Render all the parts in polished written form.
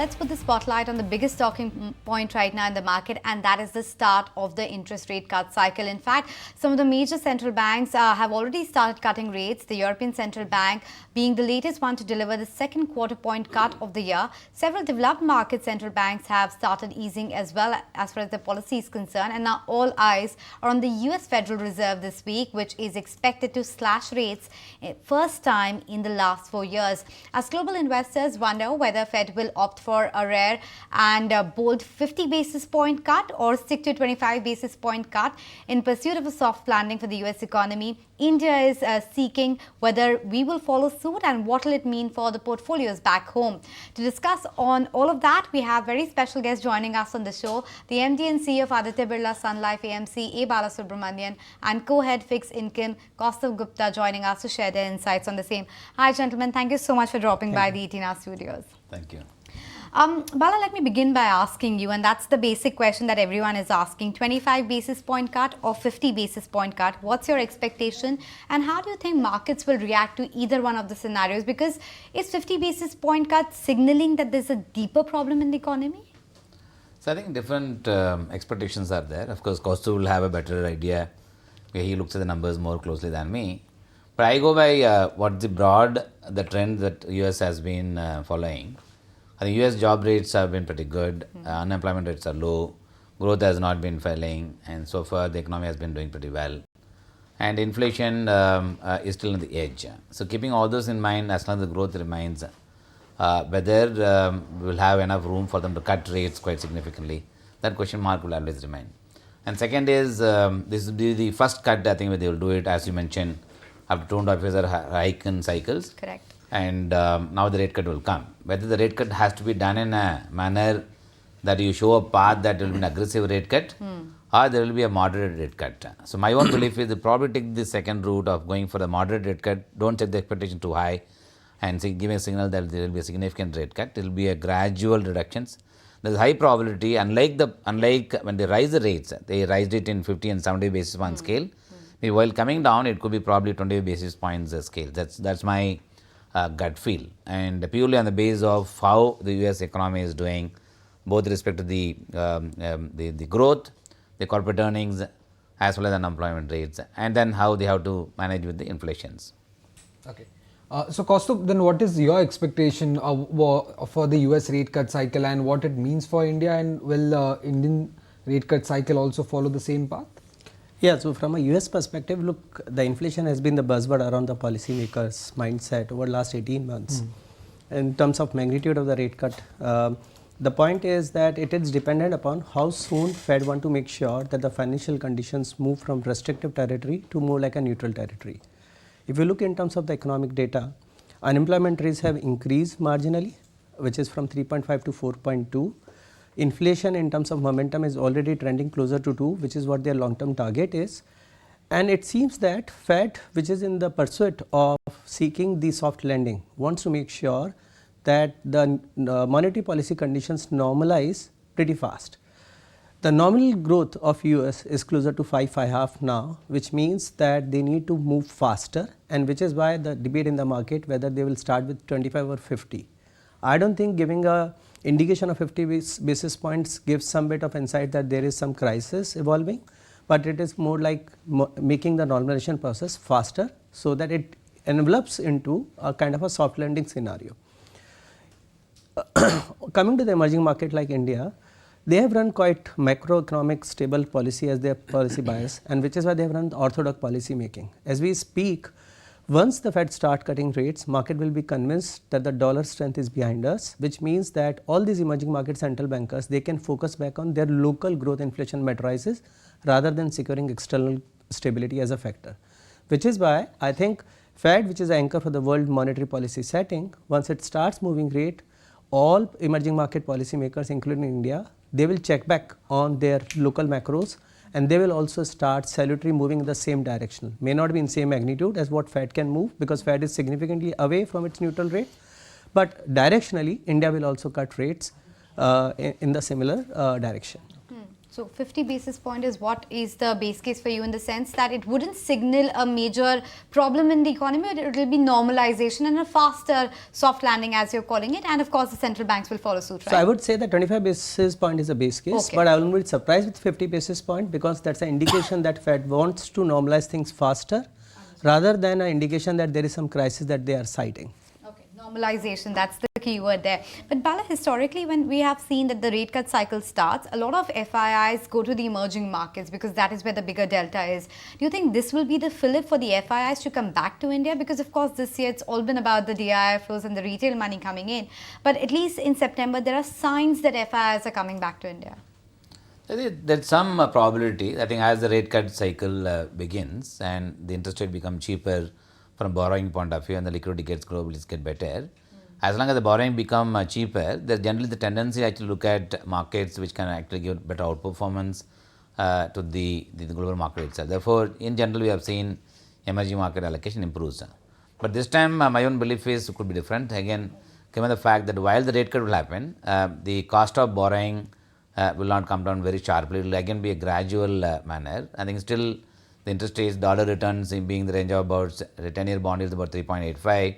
Let's put the spotlight on the biggest talking point right now in the market, and that is the start of the interest rate cut cycle. In fact, some of the major central banks have already started cutting rates. The European Central Bank being the latest one to deliver the second quarter point cut of the year. Several developed market central banks have started easing as well as far as the policy is concerned. And now all eyes are on the US Federal Reserve this week, which is expected to slash rates first time in the last 4 years. As global investors wonder whether Fed will opt for a rare and bold 50 basis point cut or stick to 25 basis point cut in pursuit of a soft landing for the US economy. India is seeking whether we will follow suit and what will it mean for the portfolios back home. To discuss on all of that, we have very special guests joining us on the show. The MD and CEO of Aditya Birla Sun Life AMC, A Balasubramanian, and co-head Fixed Income Kaustabh Gupta joining us to share their insights on the same. Hi gentlemen, thank you so much for dropping by the 18 studios. Thank you. Bala, let me begin by asking you, and that's the basic question that everyone is asking, 25 basis point cut or 50 basis point cut, what's your expectation and how do you think markets will react to either one of the scenarios? Because is 50 basis point cut signaling that there's a deeper problem in the economy? So I think different expectations are there. Of course, Kaustabh will have a better idea. He looks at the numbers more closely than me. But I go by what the trend that US has been following. The US job rates have been pretty good, unemployment rates are low, growth has not been falling, and so far the economy has been doing pretty well. And inflation is still on the edge. So keeping all those in mind, as long as the growth remains, whether we will have enough room for them to cut rates quite significantly, that question mark will always remain. And second is, this will be the first cut, I think, where they will do it, as you mentioned, after 2.5 years hike in cycles. Correct. And now the rate cut will come. Whether the rate cut has to be done in a manner that you show a path that will be an aggressive rate cut or there will be a moderate rate cut. So my own belief is they probably take the second route of going for the moderate rate cut. Don't set the expectation too high and give a signal that there will be a significant rate cut. It will be a gradual reductions. There is high probability, unlike when they rise the rates, they raised it in 50 and 70 basis point scale. While coming down, it could be probably 20 basis points scale. That's my gut feel, and purely on the basis of how the US economy is doing, both with respect to the growth, the corporate earnings, as well as unemployment rates, and then how they have to manage with the inflations. Okay. So Kaustabh, then what is your expectation for the US rate cut cycle and what it means for India, and will Indian rate cut cycle also follow the same path? Yeah, so from a US perspective, look, the inflation has been the buzzword around the policymakers' mindset over the last 18 months. In terms of magnitude of the rate cut, the point is that it is dependent upon how soon Fed want to make sure that the financial conditions move from restrictive territory to more like a neutral territory. If you look in terms of the economic data, unemployment rates have increased marginally, which is from 3.5 to 4.2. Inflation in terms of momentum is already trending closer to 2, which is what their long-term target is. And it seems that Fed, which is in the pursuit of seeking the soft landing, wants to make sure that the monetary policy conditions normalize pretty fast. The nominal growth of US is closer to 5.5 now, which means that they need to move faster, and which is why the debate in the market whether they will start with 25 or 50. I don't think giving a indication of 50 basis points gives some bit of insight that there is some crisis evolving, but it is more like making the normalization process faster so that it envelops into a kind of a soft landing scenario. Coming to the emerging market like India, they have run quite macroeconomic stable policy as their policy bias, and which is why they have run orthodox policy making. As we speak, once the Fed start cutting rates, market will be convinced that the dollar strength is behind us, which means that all these emerging market central bankers, they can focus back on their local growth inflation matrices rather than securing external stability as a factor. Which is why I think Fed, which is the anchor for the world monetary policy setting, once it starts moving rate, all emerging market policy makers, including India, they will check back on their local macros, and they will also start salutary moving in the same direction. May not be in same magnitude as what Fed can move, because Fed is significantly away from its neutral rate, but directionally India will also cut rates in the similar direction. So 50 basis point is what is the base case for you, in the sense that it wouldn't signal a major problem in the economy, but it will be normalization and a faster soft landing, as you're calling it, and of course the central banks will follow suit, right? So I would say that 25 basis point is a base case, Okay. but I will be surprised with 50 basis point, because that's an indication that Fed wants to normalize things faster rather than an indication that there is some crisis that they are citing. Okay, normalization, that's the key word there. But Bala, historically, when we have seen that the rate cut cycle starts, a lot of FIIs go to the emerging markets because that is where the bigger delta is. Do you think this will be the fillip for the FIIs to come back to India? Because of course this year it's all been about the DII flows and the retail money coming in. But at least in September there are signs that FIIs are coming back to India. I think there's some probability. I think as the rate cut cycle begins and the interest rate become cheaper from borrowing point of view and the liquidity gets globally get better, as long as the borrowing become cheaper, there's generally the tendency actually look at markets which can actually give better outperformance to the global market itself. Therefore, in general, we have seen emerging market allocation improves. But this time, my own belief is it could be different. Again, given the fact that while the rate cut will happen, the cost of borrowing will not come down very sharply. It will again be a gradual manner. I think still the interest rates, dollar returns being the range of about, the 10-year bond is about 3.85,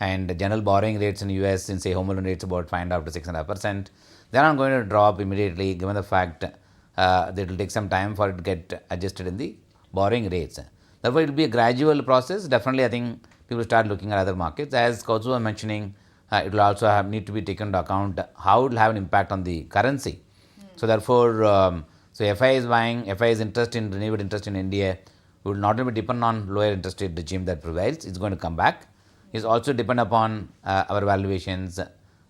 and the general borrowing rates in US, in say home loan rates about 5.5 to 6.5%. They are not going to drop immediately, given the fact that it will take some time for it to get adjusted in the borrowing rates. Therefore, it will be a gradual process. Definitely, I think people start looking at other markets. As Kaustabh was mentioning, it will also need to be taken into account how it will have an impact on the currency. So therefore, so FI is buying, FI is interest in renewed interest in India will not only depend on lower interest rate regime that prevails, it's going to come back. It's also depend upon our valuations,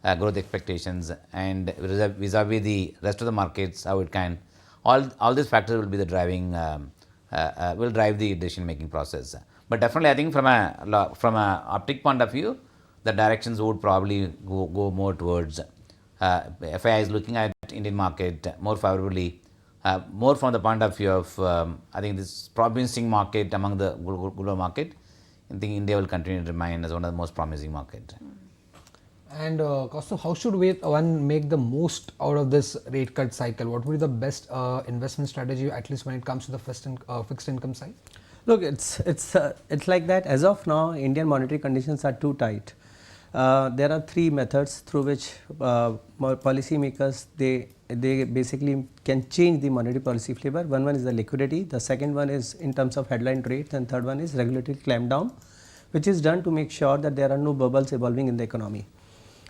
growth expectations, and vis-a-vis the rest of the markets, how it can. All these factors will be the driving, will drive the decision making process. But definitely, I think from a optic point of view, the directions would probably go more towards FII is looking at Indian market more favorably, more from the point of view of I think this promising market among the global market. I think India will continue to remain as one of the most promising markets. And Kaustabh, how should one make the most out of this rate cut cycle? What would be the best investment strategy, at least when it comes to the fixed income side? Look, it's like that. As of now, Indian monetary conditions are too tight. There are three methods through which policymakers they basically can change the monetary policy flavor. One is the liquidity, the second one is in terms of headline rates, and third one is regulatory clampdown, which is done to make sure that there are no bubbles evolving in the economy.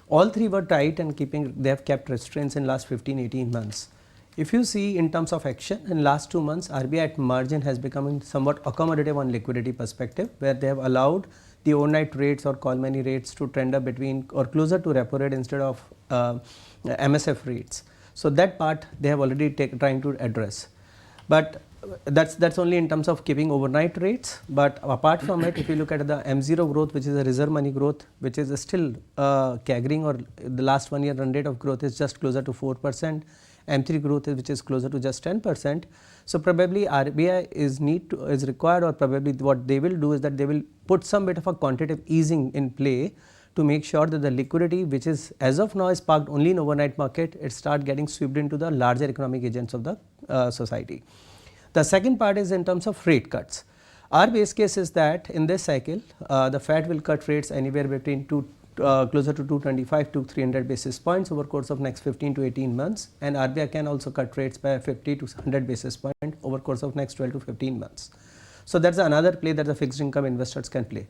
All three were tight and they have kept restraints in last 15-18 months. If you see in terms of action, in last 2 months, RBI at margin has become somewhat accommodative on liquidity perspective, where they have allowed the overnight rates or call money rates to trend up between or closer to repo rate instead of MSF rates. So that part they have already trying to address. But that's only in terms of keeping overnight rates. But apart from it, if you look at the M0 growth, which is a reserve money growth, which is still caggering, or the last 1 year run rate of growth is just closer to 4%. M3 growth which is closer to just 10%. So probably RBI is required, or probably what they will do is that they will put some bit of a quantitative easing in play to make sure that the liquidity, which is as of now is parked only in overnight market, it start getting swept into the larger economic agents of the society. The second part is in terms of rate cuts. Our base case is that in this cycle, the Fed will cut rates anywhere between closer to 225 to 300 basis points over course of next 15 to 18 months, and RBI can also cut rates by 50 to 100 basis point over course of next 12 to 15 months. So that's another play that the fixed income investors can play.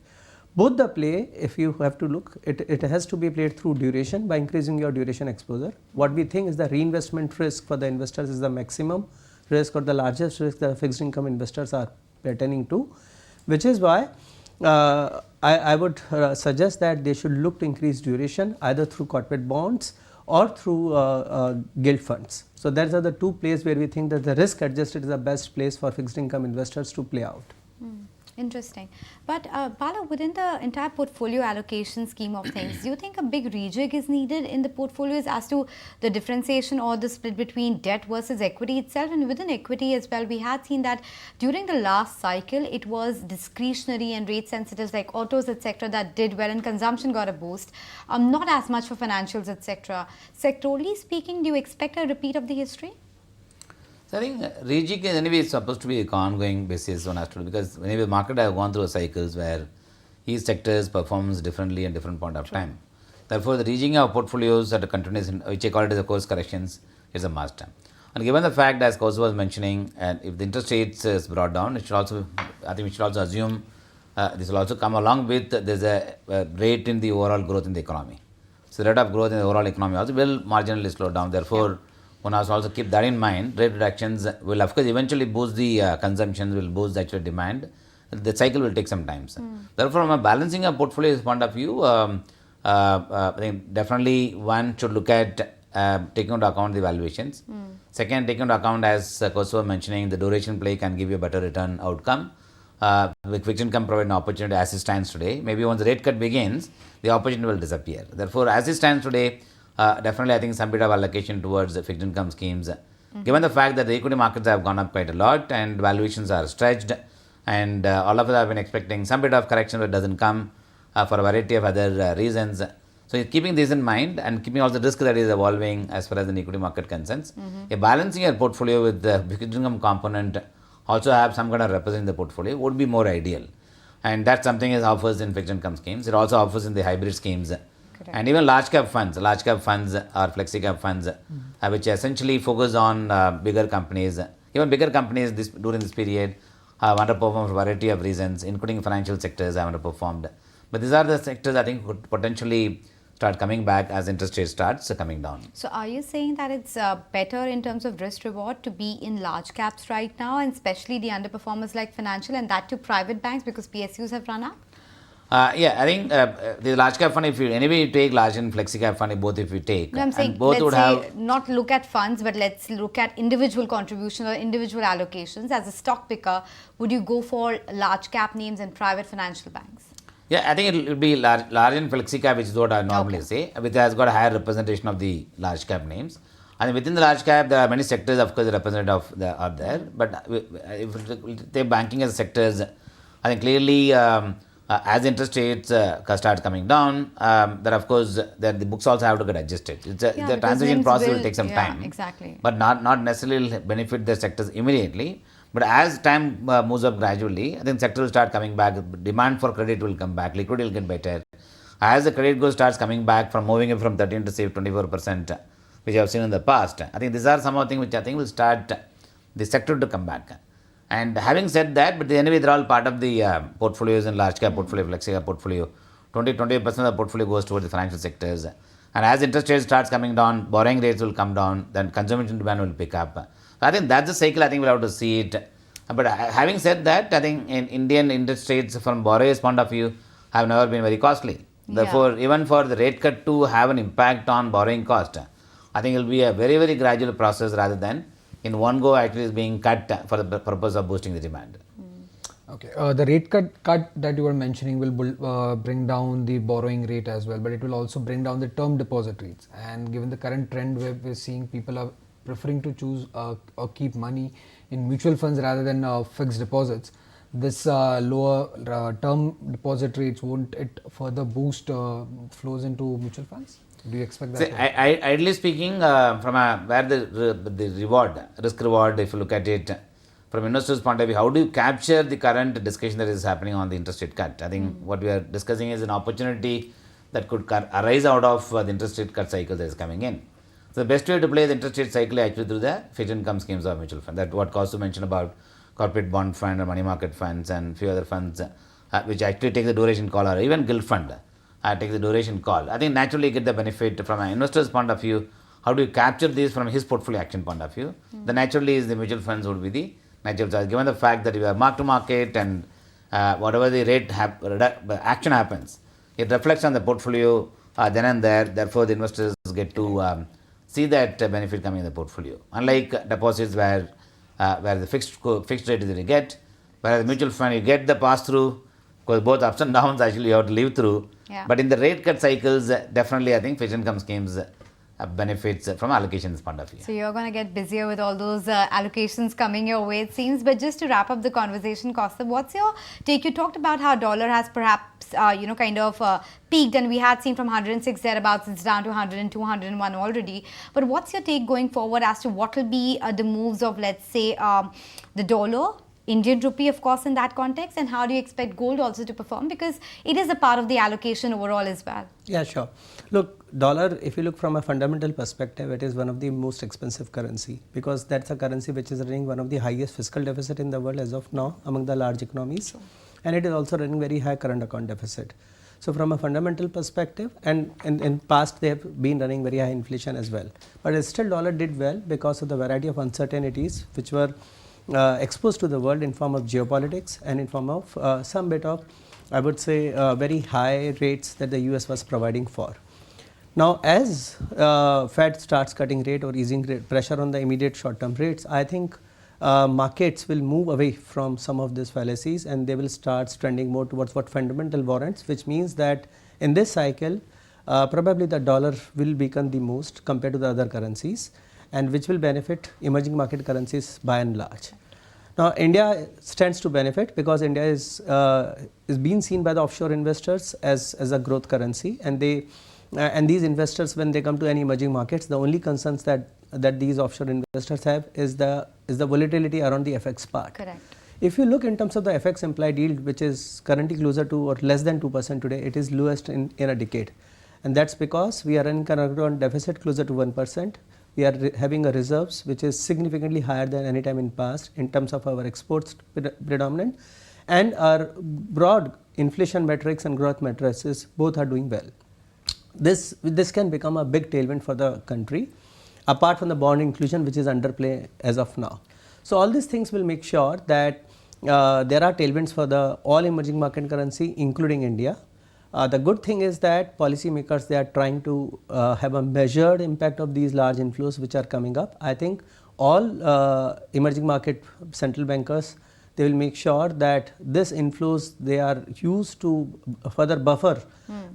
Both the play, if you have to look, it has to be played through duration by increasing your duration exposure. What we think is the reinvestment risk for the investors is the maximum risk or the largest risk that fixed income investors are pertaining to, which is why I would suggest that they should look to increase duration either through corporate bonds or through gilt funds. So those are the two places where we think that the risk adjusted is the best place for fixed income investors to play out. Interesting. But Bala, within the entire portfolio allocation scheme of things, do you think a big rejig is needed in the portfolios as to the differentiation or the split between debt versus equity itself? And within equity as well, we had seen that during the last cycle, it was discretionary and rate sensitives like autos, etc., that did well and consumption got a boost. Not as much for financials, etc. Sectorally speaking, do you expect a repeat of the history? So I think rejig anyway is supposed to be an ongoing basis one has to do, because anyway the market has gone through cycles where each sectors performs differently at different point of time. Therefore, the rejigging of portfolios at a continuous, which I call it as a course corrections, is a must. And given the fact, as Kaustabh was mentioning, and if the interest rates is brought down, it should also, I think we should also assume this will also come along with there's a rate in the overall growth in the economy. So the rate of growth in the overall economy also will marginally slow down. Therefore, one has to also keep that in mind. Rate reductions will of course eventually boost the consumption, will boost the actual demand. The cycle will take some time. Therefore, from a balancing a portfolio's point of view, I think definitely one should look at taking into account the valuations. Second, taking into account, as Kaustabh was mentioning, the duration play can give you a better return outcome. Fixed income provide an opportunity as it stands today. Maybe once the rate cut begins, the opportunity will disappear. Therefore, as it stands today, definitely I think some bit of allocation towards the fixed income schemes. Given the fact that the equity markets have gone up quite a lot and valuations are stretched, and all of us have been expecting some bit of correction that doesn't come for a variety of other reasons. So keeping this in mind and keeping all the risk that is evolving as far as the equity market concerns, a balancing your portfolio with the fixed income component, also have some kind of represent in the portfolio, would be more ideal. And that's something it offers in fixed income schemes. It also offers in the hybrid schemes. Correct. And even large cap funds or flexi cap funds, which essentially focus on bigger companies. Even bigger companies during this period have underperformed for a variety of reasons, including financial sectors have underperformed. But these are the sectors I think could potentially start coming back as interest rate starts coming down. So are you saying that it's better in terms of risk reward to be in large caps right now, and especially the underperformers like financial, and that to private banks because PSUs have run up? Yeah, I think the large cap fund, if you anyway you take large and flexi cap fund, both if you take, No, I'm saying and both let's would say have. not look at funds, but let's look at individual contributions or individual allocations. As a stock picker, would you go for large cap names and private financial banks? Yeah, I think it will be large and flexi cap, which is what I normally say, which has got a higher representation of the large cap names. And within the large cap, there are many sectors, of course, represented are there. But if we take banking as sectors, I think clearly as interest rates start coming down, then of course the books also have to get adjusted. The transition process will take some time. Exactly. But not necessarily benefit the sectors immediately. But as time moves up gradually, I think sector will start coming back. Demand for credit will come back. Liquidity will get better. As the credit growth starts coming back from moving it from 13 to say 24%, which I have seen in the past, I think these are some of the things which I think will start the sector to come back. And having said that, but anyway, they're all part of the portfolios in large cap portfolio, flexi cap portfolio. 20% of the portfolio goes towards the financial sectors. And as interest rates starts coming down, borrowing rates will come down, then consumption demand will pick up. I think that's the cycle I think we'll have to see it. But having said that, I think in Indian interest rates from borrowers' point of view have never been very costly. Therefore, even for the rate cut to have an impact on borrowing cost, I think it will be a very, very gradual process rather than in one go actually is being cut for the purpose of boosting the demand. Okay, the rate cut that you were mentioning will bring down the borrowing rate as well, but it will also bring down the term deposit rates. And given the current trend where we're seeing people are preferring to choose or keep money in mutual funds rather than fixed deposits, this lower term deposit rates, won't it further boost flows into mutual funds? Do you expect that? Ideally speaking, from where the risk reward, if you look at it from investors' point of view, how do you capture the current discussion that is happening on the interest rate cut? I think what we are discussing is an opportunity that could arise out of the interest rate cut cycle that is coming in. So the best way to play the interest rate cycle is actually through the fixed income schemes or mutual fund. That's what Kaustabh mentioned about corporate bond fund or money market funds and few other funds which actually take the duration call, or even gilt fund take the duration call. I think naturally you get the benefit from an investor's point of view. How do you capture this from his portfolio action point of view? Then naturally is the mutual funds would be the natural choice. Given the fact that you have mark to market and whatever the rate action happens, it reflects on the portfolio then and there. Therefore, the investors get to see that benefit coming in the portfolio. Unlike deposits where the fixed rate is that you get, whereas the mutual fund you get the pass through, because both ups and downs actually you have to live through. Yeah. But in the rate cut cycles, definitely I think fixed income schemes benefits from allocations point of view. So you're going to get busier with all those allocations coming your way, it seems. But just to wrap up the conversation, Kaustabh, what's your take? You talked about how dollar has perhaps, peaked, and we had seen from 106 thereabouts, it's down to 102, 101 already. But what's your take going forward as to what will be the moves of, let's say, the dollar, Indian rupee, of course, in that context, and how do you expect gold also to perform, because it is a part of the allocation overall as well? Yeah, sure. Look, dollar, if you look from a fundamental perspective, it is one of the most expensive currency, because that's a currency which is running one of the highest fiscal deficit in the world as of now among the large economies. Sure. And it is also running very high current account deficit. So from a fundamental perspective, and in past they have been running very high inflation as well. But still dollar did well because of the variety of uncertainties which were exposed to the world in form of geopolitics and in form of some bit of, I would say, very high rates that the US was providing for. Now, as Fed starts cutting rate or easing rate pressure on the immediate short-term rates, I think markets will move away from some of these fallacies and they will start trending more towards what fundamental warrants, which means that in this cycle, probably the dollar will become the most compared to the other currencies, and which will benefit emerging market currencies by and large. Now, India stands to benefit because India is being seen by the offshore investors as a growth currency, and these investors, when they come to any emerging markets, the only concerns that these offshore investors have is the volatility around the FX part. Correct. If you look in terms of the FX implied yield, which is currently closer to or less than 2% today, it is lowest in a decade, and that's because we are in current account deficit closer to 1%. We are having a reserves which is significantly higher than any time in past in terms of our exports predominant, and our broad inflation metrics and growth metrics both are doing well. This can become a big tailwind for the country, apart from the bond inclusion which is underplay as of now. So all these things will make sure that there are tailwinds for the all emerging market currency, including India. The good thing is that policymakers, they are trying to have a measured impact of these large inflows which are coming up. I think all emerging market central bankers, they will make sure that this inflows, they are used to further buffer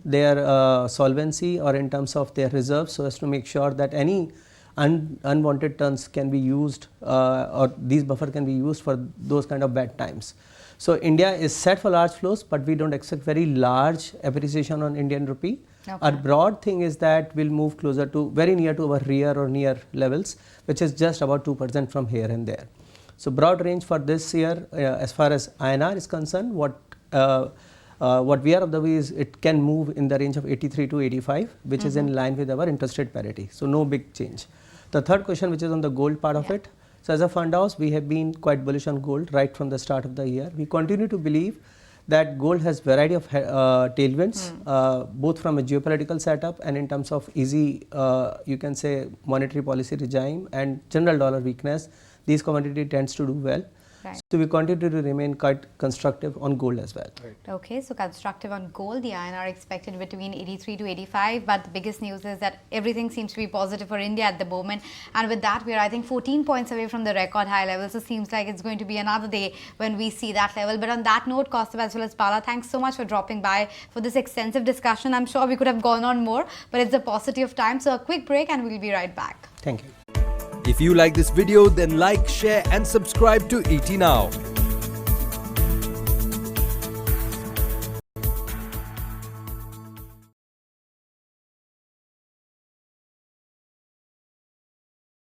their solvency or in terms of their reserves, so as to make sure that any unwanted turns can be used or these buffer can be used for those kind of bad times. So India is set for large flows, but we don't expect very large appreciation on Indian rupee. Okay. Our broad thing is that we'll move closer to very near to our rear or near levels, which is just about 2% from here and there. So broad range for this year, as far as INR is concerned, what we are of the way is it can move in the range of 83 to 85, which is in line with our interest rate parity. So no big change. The third question, which is on the gold part of it. So as a fund house, we have been quite bullish on gold right from the start of the year. We continue to believe that gold has variety of tailwinds, both from a geopolitical setup and in terms of easy, you can say, monetary policy regime and general dollar weakness. These commodity tends to do well. Right. So we continue to remain quite constructive on gold as well. Right. Okay, so constructive on gold. The INR expected between 83 to 85, but the biggest news is that everything seems to be positive for India at the moment. And with that, we are, I think, 14 points away from the record high level. So it seems like it's going to be another day when we see that level. But on that note, Kaustabh as well as Birla, thanks so much for dropping by for this extensive discussion. I'm sure we could have gone on more, but it's a paucity of time. So a quick break and we'll be right back. Thank you. If you like this video, then like, share and subscribe to ET Now.